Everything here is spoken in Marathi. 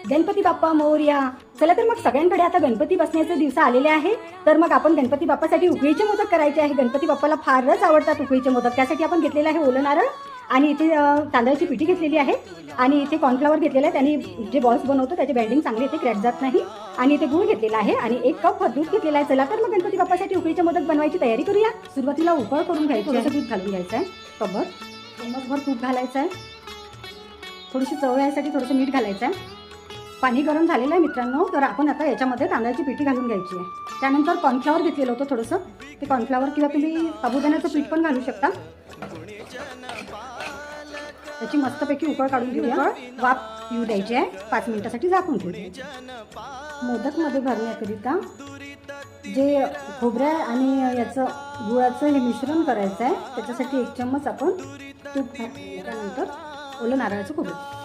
गणपती बाप्पा मोरया. चला तर मग सगळ्यांकडे आता गणपती बसण्याचे दिवस आलेले आहे. तर मग आपण गणपती बाप्पासाठी उकळीचे मोदक करायचे आहे. गणपती बाप्पाला फारच आवडतात उकळीचे मोदक. त्यासाठी आपण घेतलेलं आहे ओलं नारळ आणि इथे तांदळाची पिठी घेतलेली आहे आणि इथे कॉर्नफ्लॉवर घेतलेलं आहे. त्यांनी जे बॉल्स बनवतो त्याचे बँडिंग चांगली इथे क्रॅक जात नाही. आणि इथे गूळ घेतलेला आहे आणि 1 कप दूध घेतलेला आहे. चला तर मग गणपती बाप्पासाठी उकळीचे मोदक बनवायची तयारी करूया. सुरुवातीला उकळ करून घ्यायची. थोडंसं दूध घालून घ्यायचं आहे. कपभर चम्मचभर तूप घालायचं आहे. थोडीशी चव यासाठी थोडंसं मीठ घालायचं आहे. पाणी गरम झालेलं आहे मित्रांनो. तर आपण आता याच्यामध्ये तांदळाची पिठी घालून घ्यायची आहे. त्यानंतर कॉर्नफ्लॉवर घेतलेलं होतं थोडंसं. ते कॉर्नफ्लॉवर किंवा तुम्ही साबुदाण्याचं पीठ पण घालू शकता. त्याची मस्तपैकी उकळ काढून घेऊया. वाफ येऊ द्यायची आहे. 5 मिनिटासाठी झाकून ठेवूया. मोदकमध्ये भरण्याकरिता जे खोबऱ्या आणि याचं गुळाचं हे मिश्रण करायचं आहे. त्याच्यासाठी 1 चम्मच आपण तूप घातलं. त्यानंतर ओलं नारळाचं खोबरं.